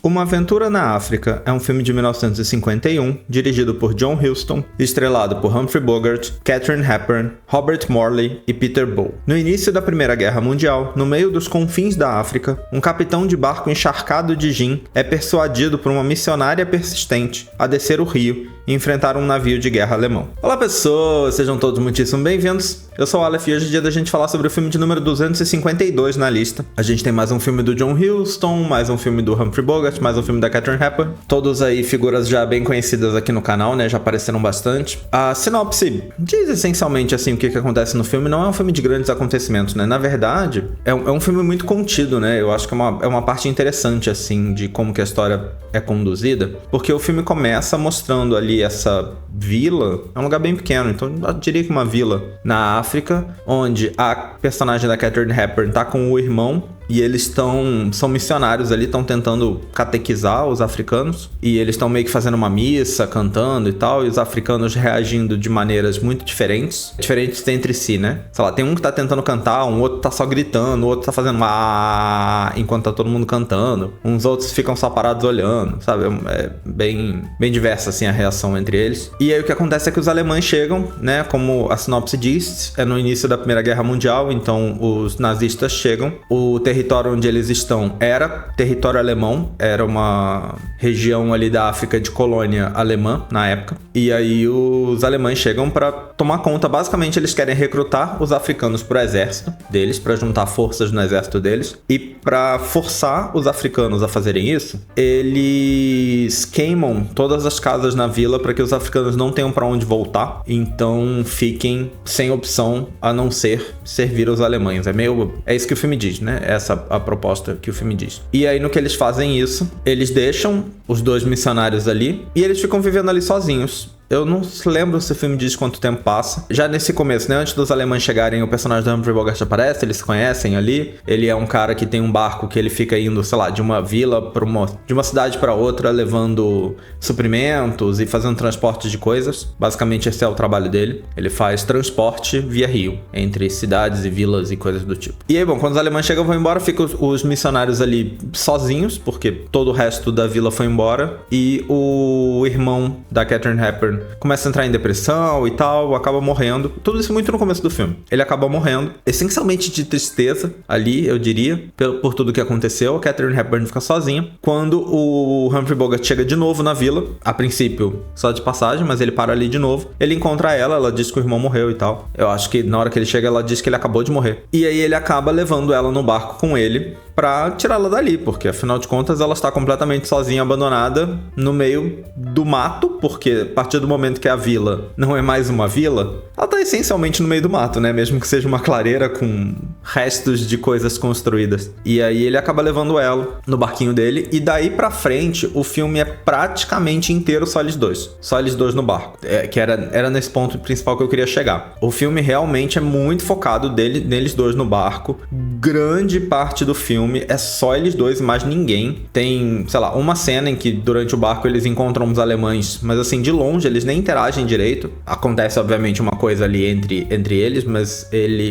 Uma Aventura na África é um filme de 1951, dirigido por John Huston, estrelado por Humphrey Bogart, Katharine Hepburn, Robert Morley e Peter Bow. No início da Primeira Guerra Mundial, no meio dos confins da África, um capitão de barco encharcado de gin é persuadido por uma missionária persistente a descer o rio e enfrentar um navio de guerra alemão. Olá pessoas, sejam todos muitíssimo bem-vindos. Eu sou o Aleph e hoje é dia da gente falar sobre o filme de número 252 na lista. A gente tem mais um filme do John Huston, mais um filme do Humphrey Bogart, mais um filme da Katharine Hepburn. Todos aí figuras já bem conhecidas aqui no canal, né? Já apareceram bastante. A sinopse diz essencialmente assim o que acontece no filme. Não é um filme de grandes acontecimentos, né? Na verdade, é um filme muito contido, né? Eu acho que é uma parte interessante, assim, de como que a história é conduzida. Porque o filme começa mostrando ali essa vila. É um lugar bem pequeno, então eu diria que uma vila na África, onde a personagem da Katharine Hepburn tá com o irmão e eles são missionários ali, estão tentando catequizar os africanos e eles estão meio que fazendo uma missa, cantando e tal, e os africanos reagindo de maneiras muito diferentes entre si, né? Sei lá, tem um que tá tentando cantar, um outro tá só gritando, o outro tá fazendo enquanto tá todo mundo cantando, uns outros ficam só parados olhando, sabe? É bem diversa assim a reação entre eles. E aí o que acontece é que os alemães chegam, né? Como a sinopse diz, é no início da Primeira Guerra Mundial, então os nazistas chegam, o território onde eles estão era território alemão, era uma região ali da África de colônia alemã na época, e aí os alemães chegam para tomar conta. Basicamente eles querem recrutar os africanos pro exército deles, para juntar forças no exército deles, e para forçar os africanos a fazerem isso, eles queimam todas as casas na vila para que os africanos não tenham para onde voltar, então fiquem sem opção a não ser servir os alemães. É isso que o filme diz, né? Essa a proposta que o filme diz. E aí no que eles fazem isso, eles deixam os dois missionários ali e eles ficam vivendo ali sozinhos. Eu não lembro se o filme diz quanto tempo passa. Já nesse começo, né? Antes dos alemães chegarem, o personagem do Humphrey Bogart aparece, eles se conhecem ali. Ele é um cara que tem um barco que ele fica indo, sei lá, de uma vila de uma cidade para outra, levando suprimentos e fazendo transporte de coisas. Basicamente esse é o trabalho dele. Ele faz transporte via rio, entre cidades e vilas e coisas do tipo. E aí, bom, quando os alemães chegam, vão embora, ficam os missionários ali sozinhos, porque todo o resto da vila foi embora. E o irmão da Katharine Hepburn começa a entrar em depressão e tal, acaba morrendo. Tudo isso muito no começo do filme. Ele acaba morrendo, essencialmente de tristeza ali, eu diria, por tudo que aconteceu. A Katharine Hepburn fica sozinha. Quando o Humphrey Bogart chega de novo na vila, a princípio só de passagem, mas ele para ali de novo. Ele encontra ela diz que o irmão morreu e tal. Eu acho que na hora que ele chega, ela diz que ele acabou de morrer. E aí ele acaba levando ela no barco com ele pra tirá-la dali, porque afinal de contas ela está completamente sozinha, abandonada no meio do mato, porque a partir do momento que a vila não é mais uma vila, ela tá essencialmente no meio do mato, né? Mesmo que seja uma clareira com restos de coisas construídas. E aí ele acaba levando ela no barquinho dele, e daí pra frente o filme é praticamente inteiro só eles dois. Só eles dois no barco. Que era nesse ponto principal que eu queria chegar. O filme realmente é muito focado neles dois no barco. Grande parte do filme é só eles dois e mais ninguém. Tem, sei lá, uma cena em que durante o barco eles encontram os alemães, mas assim, de longe, eles nem interagem direito. Acontece, obviamente, uma coisa ali entre eles, mas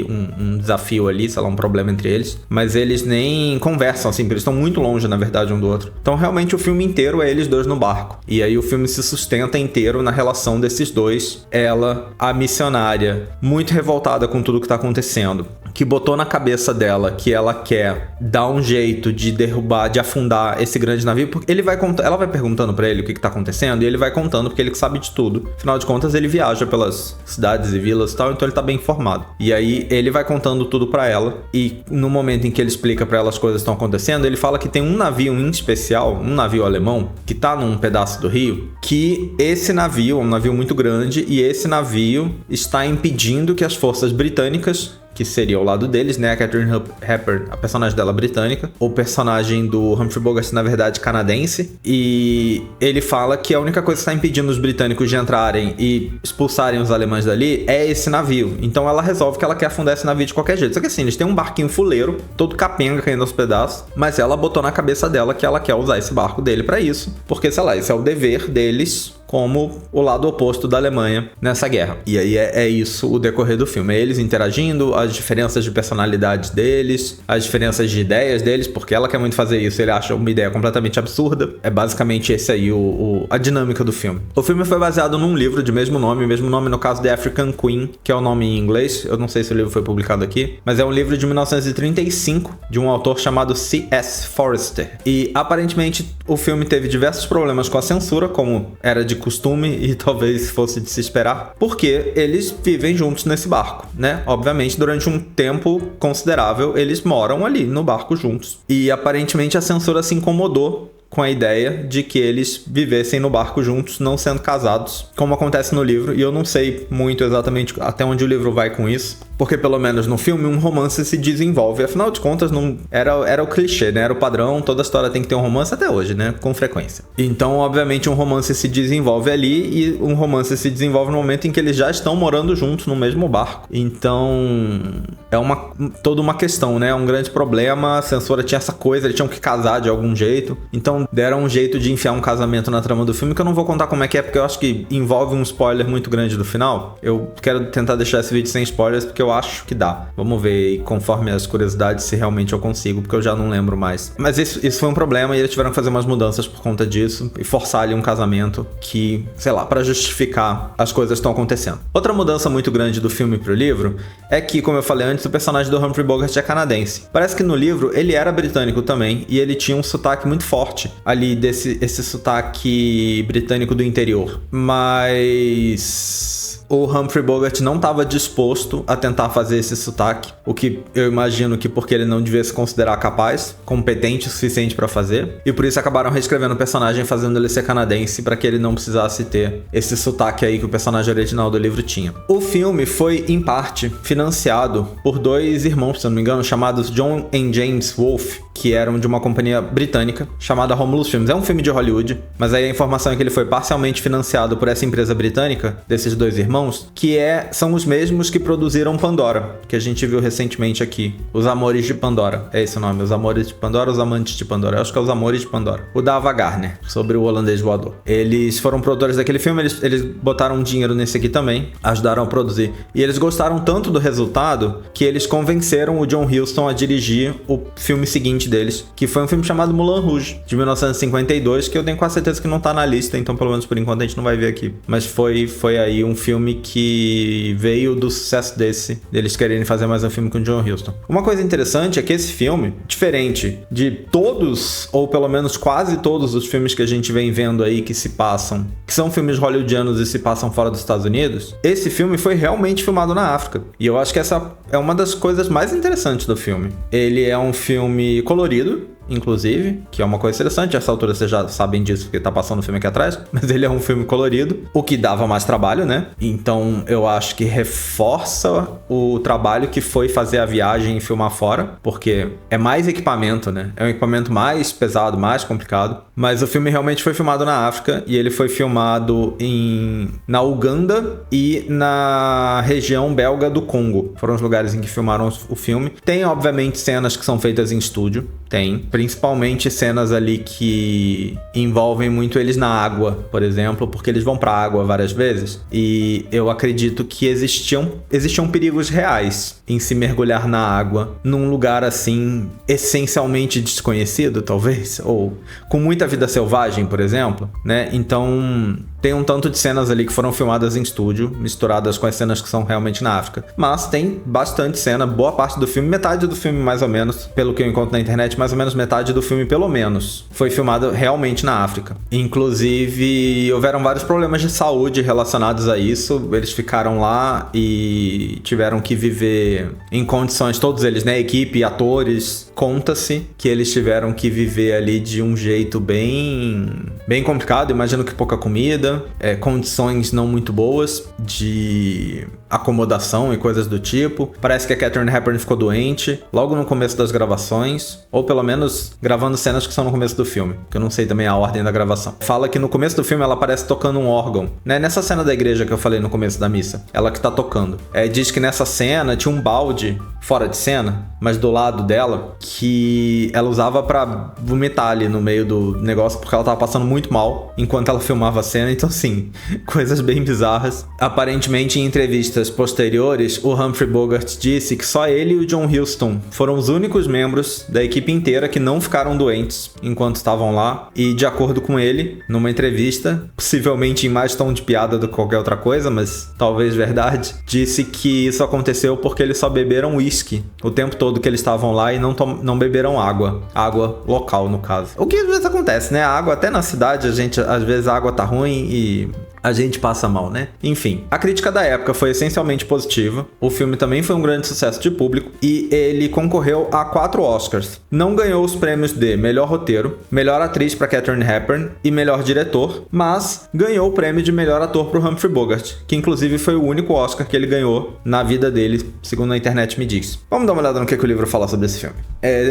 um desafio ali, sei lá, um problema entre eles. Mas eles nem conversam, assim, porque eles estão muito longe, na verdade, um do outro. Então, realmente, o filme inteiro é eles dois no barco. E aí o filme se sustenta inteiro na relação desses dois. Ela, a missionária, muito revoltada com tudo que tá acontecendo, que botou na cabeça dela que ela quer dar um jeito de derrubar, de afundar esse grande navio, porque ela vai perguntando pra ele o que tá acontecendo, e ele vai contando porque ele sabe de tudo. Afinal de contas, ele viaja pelas cidades e vilas e tal, então ele tá bem informado. E aí ele vai contando tudo pra ela, e no momento em que ele explica pra ela as coisas que estão acontecendo, ele fala que tem um navio em especial, um navio alemão, que tá num pedaço do rio, que esse navio é um navio muito grande, e esse navio está impedindo que as forças britânicas, que seria ao lado deles, né? A Katharine Hepburn, a personagem dela britânica. O personagem do Humphrey Bogart, na verdade, canadense. E ele fala que a única coisa que está impedindo os britânicos de entrarem e expulsarem os alemães dali é esse navio. Então ela resolve que ela quer afundar esse navio de qualquer jeito. Só que assim, eles têm um barquinho fuleiro, todo capenga caindo aos pedaços, mas ela botou na cabeça dela que ela quer usar esse barco dele pra isso. Porque, sei lá, esse é o dever deles como o lado oposto da Alemanha nessa guerra. E aí é isso o decorrer do filme. É eles interagindo, as diferenças de personalidade deles, as diferenças de ideias deles, porque ela quer muito fazer isso, ele acha uma ideia completamente absurda. É basicamente esse aí a dinâmica do filme. O filme foi baseado num livro de mesmo nome no caso The African Queen, que é o nome em inglês. Eu não sei se o livro foi publicado aqui, mas é um livro de 1935 de um autor chamado C.S. Forester. E aparentemente o filme teve diversos problemas com a censura, como era de costume e talvez fosse de se esperar, porque eles vivem juntos nesse barco, né? Obviamente, durante um tempo considerável, eles moram ali no barco juntos. E aparentemente a censura se incomodou com a ideia de que eles vivessem no barco juntos, não sendo casados, como acontece no livro, e eu não sei muito exatamente até onde o livro vai com isso, porque pelo menos no filme um romance se desenvolve, afinal de contas não era o clichê, né? Era o padrão, toda história tem que ter um romance até hoje, né? Com frequência. Então, obviamente, um romance se desenvolve ali e um romance se desenvolve no momento em que eles já estão morando juntos no mesmo barco. Então, é toda uma questão, né? É um grande problema, a censura tinha essa coisa, eles tinham que casar de algum jeito, então deram um jeito de enfiar um casamento na trama do filme, que eu não vou contar como é que é, porque eu acho que envolve um spoiler muito grande do final. Eu quero tentar deixar esse vídeo sem spoilers, porque eu acho que dá. Vamos ver conforme as curiosidades se realmente eu consigo, porque eu já não lembro mais. Mas isso foi um problema e eles tiveram que fazer umas mudanças por conta disso e forçar ali um casamento que, sei lá, pra justificar as coisas que estão acontecendo. Outra mudança muito grande do filme pro livro é que, como eu falei antes, o personagem do Humphrey Bogart é canadense. Parece que no livro ele era britânico também e ele tinha um sotaque muito forte ali esse sotaque britânico do interior. Mas o Humphrey Bogart não estava disposto a tentar fazer esse sotaque, o que eu imagino que porque ele não devia se considerar capaz, competente o suficiente para fazer, e por isso acabaram reescrevendo o personagem, fazendo ele ser canadense, para que ele não precisasse ter esse sotaque aí que o personagem original do livro tinha. O filme foi, em parte, financiado por dois irmãos, se eu não me engano, chamados John e James Wolfe, que eram de uma companhia britânica chamada Romulus Films. É um filme de Hollywood, mas aí a informação é que ele foi parcialmente financiado por essa empresa britânica, desses dois irmãos, que são os mesmos que produziram Pandora, que a gente viu recentemente aqui. Os Amores de Pandora. É esse o nome, Os Amores de Pandora, Os Amantes de Pandora. Eu acho que é Os Amores de Pandora. O da Ava Gardner, sobre o holandês voador. Eles foram produtores daquele filme, eles botaram dinheiro nesse aqui também, ajudaram a produzir. E eles gostaram tanto do resultado que eles convenceram o John Huston a dirigir o filme seguinte deles, que foi um filme chamado Moulin Rouge, de 1952, que eu tenho quase certeza que não tá na lista, então pelo menos por enquanto a gente não vai ver aqui. Mas foi aí um filme que veio do sucesso deles quererem fazer mais um filme com o John Huston. Uma coisa interessante é que esse filme, diferente de todos, ou pelo menos quase todos os filmes que a gente vem vendo aí que são filmes hollywoodianos e se passam fora dos Estados Unidos, esse filme foi realmente filmado na África. E eu acho que essa é uma das coisas mais interessantes do filme. Ele é um filme colorido, inclusive, que é uma coisa interessante. A essa altura vocês já sabem disso porque tá passando o filme aqui atrás, mas ele é um filme colorido, o que dava mais trabalho, né? Então eu acho que reforça o trabalho que foi fazer a viagem e filmar fora, porque é mais equipamento, né? É um equipamento mais pesado, mais complicado, mas o filme realmente foi filmado na África e ele foi filmado na Uganda e na região belga do Congo. Foram os lugares em que filmaram o filme. Tem, obviamente, cenas que são feitas em estúdio, principalmente cenas ali que envolvem muito eles na água, por exemplo, porque eles vão pra água várias vezes e eu acredito que existiam perigos reais em se mergulhar na água num lugar assim essencialmente desconhecido, talvez, ou com muita vida selvagem, por exemplo, né? Então tem um tanto de cenas ali que foram filmadas em estúdio, misturadas com as cenas que são realmente na África. Mas tem bastante cena, boa parte do filme, metade do filme mais ou menos, pelo que eu encontro na internet, mais ou menos metade do filme pelo menos, foi filmado realmente na África. Inclusive, houveram vários problemas de saúde relacionados a isso. Eles ficaram lá e tiveram que viver em condições, todos eles, né, equipe, atores, conta-se que eles tiveram que viver ali de um jeito bem complicado. Imagino que pouca comida, condições não muito boas de acomodação e coisas do tipo. Parece que a Katharine Hepburn ficou doente logo no começo das gravações, ou pelo menos gravando cenas que são no começo do filme, que eu não sei também a ordem da gravação. Fala que no começo do filme ela aparece tocando um órgão, né? Nessa cena da igreja que eu falei no começo da missa, ela que tá tocando. Diz que nessa cena tinha um balde fora de cena, mas do lado dela, que ela usava pra vomitar ali no meio do negócio, porque ela tava passando muito mal enquanto ela filmava a cena. Então, assim, coisas bem bizarras. Aparentemente, em entrevistas posteriores, o Humphrey Bogart disse que só ele e o John Huston foram os únicos membros da equipe inteira que não ficaram doentes enquanto estavam lá. E, de acordo com ele, numa entrevista, possivelmente em mais tom de piada do que qualquer outra coisa, mas talvez verdade, disse que isso aconteceu porque eles só beberam uísque o tempo todo que eles estavam lá e não beberam água local, no caso. O que às vezes acontece, né? A água, até na cidade, às vezes a água tá ruim e a gente passa mal, né? Enfim, a crítica da época foi essencialmente positiva. O filme também foi um grande sucesso de público e ele concorreu a 4 Oscars. Não ganhou os prêmios de melhor roteiro, melhor atriz para Katharine Hepburn e melhor diretor, mas ganhou o prêmio de melhor ator para Humphrey Bogart, que inclusive foi o único Oscar que ele ganhou na vida dele, segundo a internet me diz. Vamos dar uma olhada no que o livro fala sobre esse filme.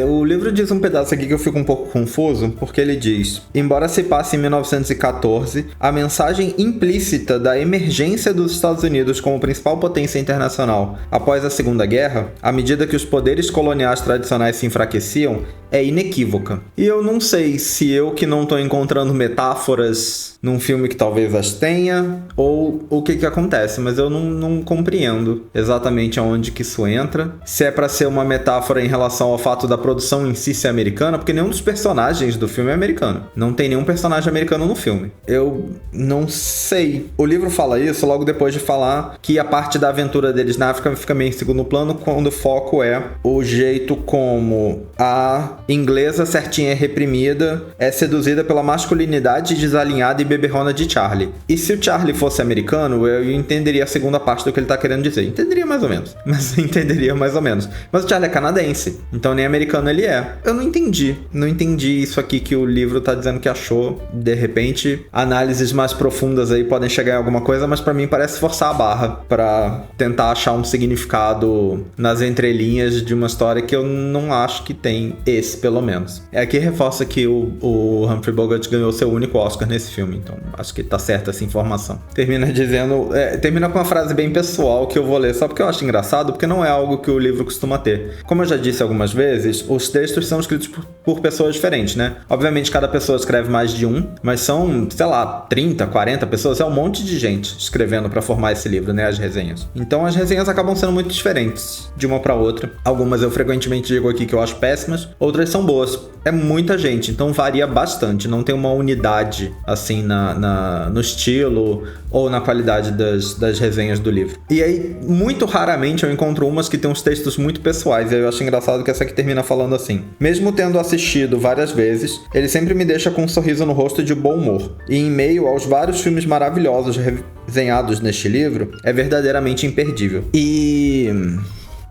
O livro diz um pedaço aqui que eu fico um pouco confuso, porque ele diz: embora se passe em 1914, a mensagem implícita da emergência dos Estados Unidos como principal potência internacional após a Segunda Guerra, à medida que os poderes coloniais tradicionais se enfraqueciam, é inequívoca. E eu não sei se eu que não estou encontrando metáforas num filme que talvez as tenha, ou o que acontece, mas eu não compreendo exatamente aonde que isso entra. Se é para ser uma metáfora em relação ao fato da produção em si ser americana, porque nenhum dos personagens do filme é americano. Não tem nenhum personagem americano no filme. Eu não sei. O livro fala isso logo depois de falar que a parte da aventura deles na África fica meio em segundo plano, quando o foco é o jeito como a inglesa certinha e reprimida é seduzida pela masculinidade desalinhada e beberrona de Charlie. E se o Charlie fosse americano, eu entenderia a segunda parte do que ele tá querendo dizer. Entenderia mais ou menos. Mas o Charlie é canadense, então nem americano ele é. Eu não entendi isso aqui que o livro tá dizendo que achou. De repente, análises mais profundas aí podem chegar em alguma coisa, mas pra mim parece forçar a barra pra tentar achar um significado nas entrelinhas de uma história que eu não acho que tem esse, pelo menos. Aqui reforça que o Humphrey Bogart ganhou seu único Oscar nesse filme, então acho que tá certa essa informação. Termina com uma frase bem pessoal que eu vou ler só porque eu acho engraçado, porque não é algo que o livro costuma ter. Como eu já disse algumas vezes, os textos são escritos por pessoas diferentes, né? Obviamente cada pessoa escreve mais de um, mas são, sei lá, 30, 40 pessoas, é um monte de gente escrevendo pra formar esse livro, né? As resenhas. Então as resenhas acabam sendo muito diferentes de uma pra outra. Algumas eu frequentemente digo aqui que eu acho péssimas, outras são boas. É muita gente, então varia bastante. Não tem uma unidade, assim, no estilo ou na qualidade das resenhas do livro. E aí, muito raramente eu encontro umas que tem uns textos muito pessoais. E aí eu acho engraçado que essa aqui termina falando assim: mesmo tendo assistido várias vezes, ele sempre me deixa com um sorriso no rosto e de bom humor. E em meio aos vários filmes maravilhosos resenhados neste livro, é verdadeiramente imperdível. E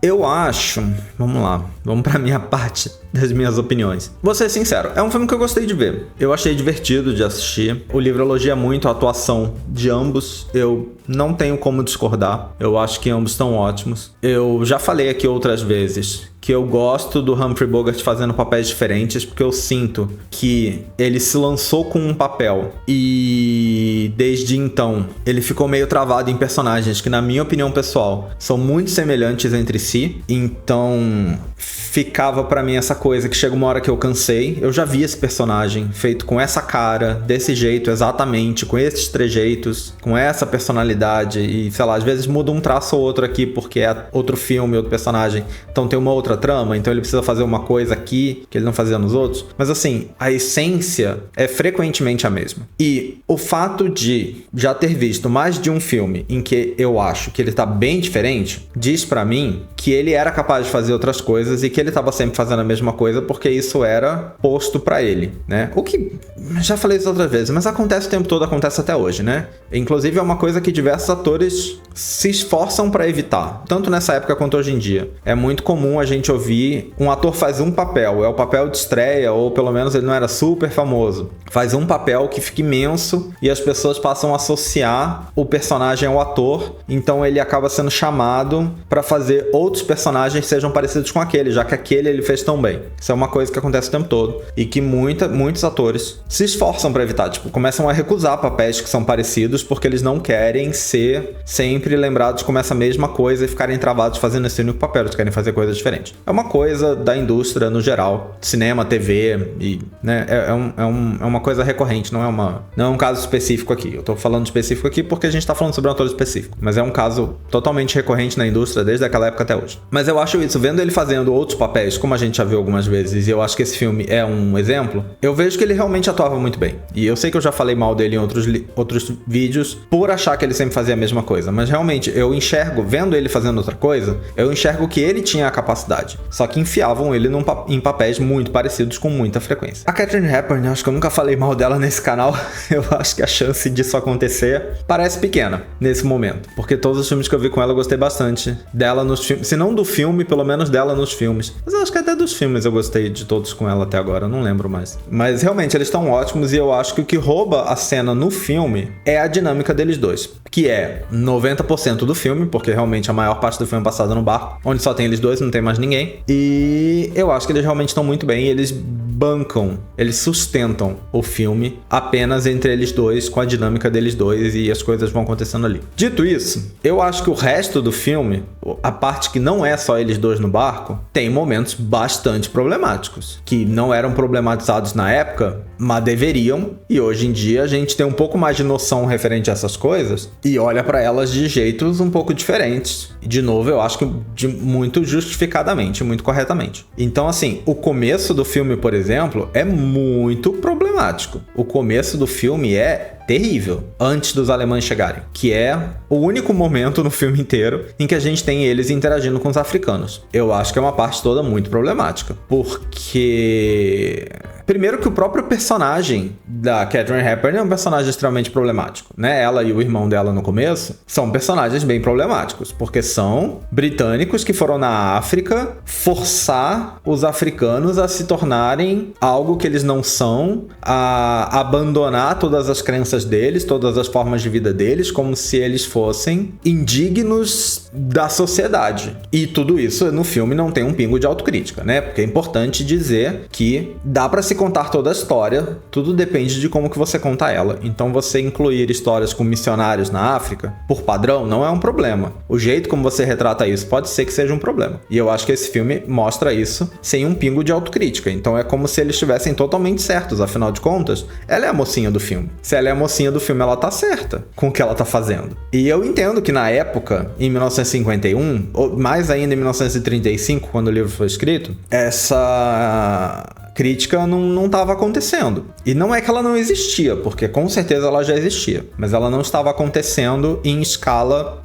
eu acho... Vamos pra minha parte das minhas opiniões. Vou ser sincero, é um filme que eu gostei de ver. Eu achei divertido de assistir. O livro elogia muito a atuação de ambos. Eu não tenho como discordar. Eu acho que ambos estão ótimos. Eu já falei aqui outras vezes que eu gosto do Humphrey Bogart fazendo papéis diferentes, porque eu sinto que ele se lançou com um papel e desde então ele ficou meio travado em personagens que, na minha opinião pessoal, são muito semelhantes entre si. Então ficava pra mim essa coisa que chega uma hora que eu cansei. Eu já vi esse personagem feito com essa cara, desse jeito exatamente, com esses trejeitos, com essa personalidade e, sei lá, às vezes muda um traço ou outro aqui porque é outro filme, outro personagem, então tem uma outra trama, então ele precisa fazer uma coisa aqui que ele não fazia nos outros. Mas assim, a essência é frequentemente a mesma. E o fato de já ter visto mais de um filme em que eu acho que ele tá bem diferente, diz pra mim que ele era capaz de fazer outras coisas e que ele ele estava sempre fazendo a mesma coisa porque isso era posto pra ele, né? O que, já falei isso outras vezes, mas acontece o tempo todo, acontece até hoje, né? Inclusive é uma coisa que diversos atores se esforçam pra evitar, tanto nessa época quanto hoje em dia. É muito comum a gente ouvir um ator faz um papel, é o papel de estreia, ou pelo menos ele não era super famoso. Faz um papel que fica imenso e as pessoas passam a associar o personagem ao ator, então ele acaba sendo chamado pra fazer outros personagens que sejam parecidos com aquele, já que aquele ele fez tão bem. Isso é uma coisa que acontece o tempo todo e que muitos atores se esforçam pra evitar, tipo, começam a recusar papéis que são parecidos porque eles não querem ser sempre lembrados como essa mesma coisa e ficarem travados fazendo esse único papel, eles querem fazer coisas diferentes. É uma coisa da indústria no geral, cinema, TV e, né, é uma coisa recorrente, não é um caso específico aqui. Eu tô falando específico aqui porque a gente tá falando sobre um ator específico, mas é um caso totalmente recorrente na indústria desde aquela época até hoje. Mas eu acho isso, vendo ele fazendo outros papéis, como a gente já viu algumas vezes, e eu acho que esse filme é um exemplo, eu vejo que ele realmente atuava muito bem. E eu sei que eu já falei mal dele em outros vídeos por achar que ele sempre fazia a mesma coisa, mas realmente eu enxergo, vendo ele fazendo outra coisa, eu enxergo que ele tinha a capacidade, só que enfiavam ele em papéis muito parecidos com muita frequência. A Katharine Hepburn, eu acho que eu nunca falei mal dela nesse canal, eu acho que a chance disso acontecer parece pequena nesse momento, porque todos os filmes que eu vi com ela eu gostei bastante dela nos filmes, se não do filme, pelo menos dela nos filmes, mas eu acho que até dos filmes eu gostei de todos com ela até agora, eu não lembro mais. Mas realmente eles estão ótimos e eu acho que o que rouba a cena no filme é a dinâmica deles dois, que é 90% do filme, porque realmente a maior parte do filme é passada no barco, onde só tem eles dois, não tem mais ninguém, e eu acho que eles realmente estão muito bem, e eles bancam, eles sustentam o filme apenas entre eles dois, com a dinâmica deles dois, e as coisas vão acontecendo ali. Dito isso, eu acho que o resto do filme, a parte que não é só eles dois no barco, tem momentos bastante problemáticos, que não eram problematizados na época, mas deveriam, e hoje em dia a gente tem um pouco mais de noção referente a essas coisas, e olha pra elas de jeitos um pouco diferentes. E de novo, eu acho que muito justificadamente, muito corretamente. Então assim, o começo do filme, por exemplo, é muito problemático. O começo do filme é terrível, antes dos alemães chegarem, que é o único momento no filme inteiro em que a gente tem eles interagindo com os africanos. Eu acho que é uma parte toda muito problemática, porque primeiro que o próprio personagem da Katharine Hepburn é um personagem extremamente problemático, né? Ela e o irmão dela no começo são personagens bem problemáticos, porque são britânicos que foram na África forçar os africanos a se tornarem algo que eles não são, a abandonar todas as crenças deles, todas as formas de vida deles, como se eles fossem indignos da sociedade. E tudo isso no filme não tem um pingo de autocrítica, né? Porque é importante dizer que dá pra se contar toda a história, tudo depende de como que você conta ela. Então você incluir histórias com missionários na África, por padrão, não é um problema. O jeito como você retrata isso pode ser que seja um problema. E eu acho que esse filme mostra isso sem um pingo de autocrítica. Então é como se eles estivessem totalmente certos, afinal de contas, ela é a mocinha do filme. Se ela é a mocinha do filme, ela tá certa com o que ela tá fazendo. E eu entendo que na época, em 1951, ou mais ainda em 1935, quando o livro foi escrito, essa crítica não estava acontecendo. E não é que ela não existia, porque com certeza ela já existia, mas ela não estava acontecendo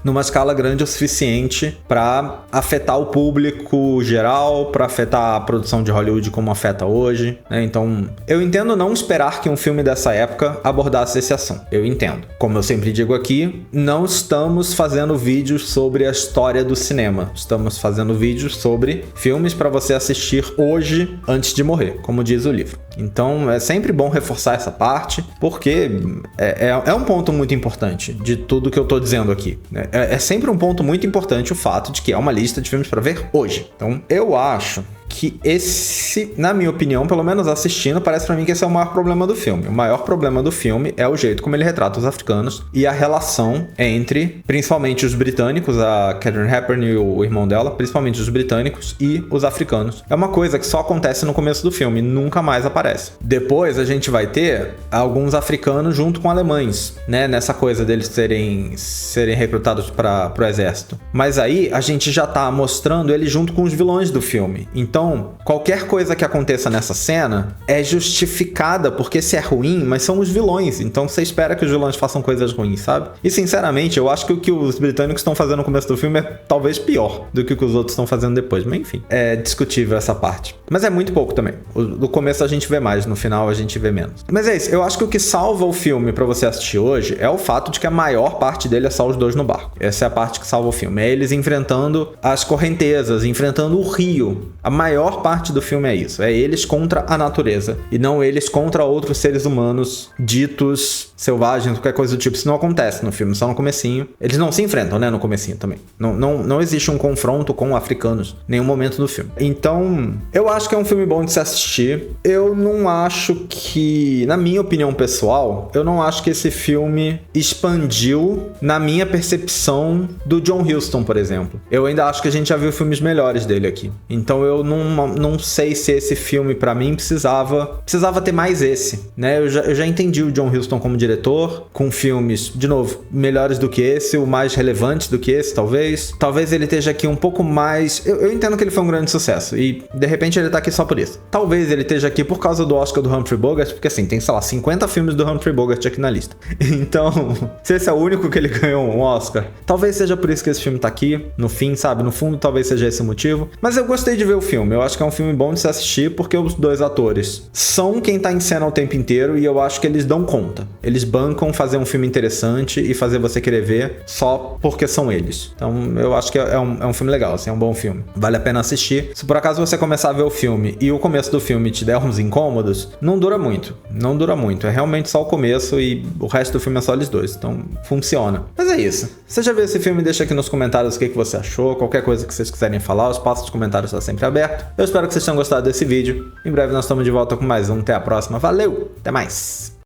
numa escala grande o suficiente para afetar o público geral, para afetar a produção de Hollywood como afeta hoje, né? Então, eu entendo não esperar que um filme dessa época abordasse esse assunto. Eu entendo. Como eu sempre digo aqui, não estamos fazendo vídeos sobre a história do cinema. Estamos fazendo vídeos sobre filmes para você assistir hoje antes de morrer, como diz o livro. Então é sempre bom reforçar essa parte, porque é um ponto muito importante de tudo que eu tô dizendo aqui. É sempre um ponto muito importante o fato de que é uma lista de filmes para ver hoje. Então eu acho que esse, na minha opinião, pelo menos assistindo, parece pra mim que esse é o maior problema do filme. O maior problema do filme é o jeito como ele retrata os africanos e a relação entre, principalmente os britânicos, a Katharine Hepburn e o irmão dela, principalmente os britânicos e os africanos. É uma coisa que só acontece no começo do filme, nunca mais aparece. Depois a gente vai ter alguns africanos junto com alemães, né, nessa coisa deles serem recrutados para o exército. Mas aí a gente já tá mostrando ele junto com os vilões do filme. Então Então, qualquer coisa que aconteça nessa cena é justificada porque se é ruim, mas são os vilões. Então você espera que os vilões façam coisas ruins, sabe? E sinceramente, eu acho que o que os britânicos estão fazendo no começo do filme é talvez pior do que o que os outros estão fazendo depois. Mas enfim, é discutível essa parte. Mas é muito pouco também. No começo a gente vê mais, no final a gente vê menos. Mas é isso, eu acho que o que salva o filme pra você assistir hoje é o fato de que a maior parte dele é só os dois no barco. Essa é a parte que salva o filme. É eles enfrentando as correntezas, enfrentando o rio. A maior parte do filme é isso. É eles contra a natureza. E não eles contra outros seres humanos ditos selvagens, qualquer coisa do tipo. Isso não acontece no filme, só no comecinho. Eles não se enfrentam, né, no comecinho também. Não existe um confronto com africanos em nenhum momento do filme. Então, eu acho que é um filme bom de se assistir. Eu não acho que, na minha opinião pessoal, eu não acho que esse filme expandiu na minha percepção do John Huston, por exemplo. Eu ainda acho que a gente já viu filmes melhores dele aqui. Então eu não sei se esse filme, pra mim, precisava ter mais esse, né? Eu já entendi o John Huston como diretor, com filmes, de novo, melhores do que esse, o mais relevantes do que esse, talvez. Talvez ele esteja aqui um pouco mais... Eu entendo que ele foi um grande sucesso, e de repente ele tá aqui só por isso. Talvez ele esteja aqui por causa do Oscar do Humphrey Bogart, porque assim, tem, sei lá, 50 filmes do Humphrey Bogart aqui na lista. Então, se esse é o único que ele ganhou um Oscar, talvez seja por isso que esse filme tá aqui, no fim, sabe? No fundo, talvez seja esse o motivo. Mas eu gostei de ver o filme, eu acho que é um filme bom de se assistir, porque os dois atores são quem tá em cena o tempo inteiro, e eu acho que eles dão conta. Eles bancam fazer um filme interessante e fazer você querer ver só porque são eles. Então, eu acho que é um filme legal, assim, é um bom filme. Vale a pena assistir. Se por acaso você começar a ver o filme e o começo do filme te der uns incômodos, não dura muito. Não dura muito. É realmente só o começo e o resto do filme é só eles dois. Então, funciona. Mas é isso. Você já viu esse filme? Deixa aqui nos comentários o que você achou. Qualquer coisa que vocês quiserem falar, o espaço de comentários está sempre aberto. Eu espero que vocês tenham gostado desse vídeo. Em breve nós estamos de volta com mais um. Até a próxima. Valeu! Até mais!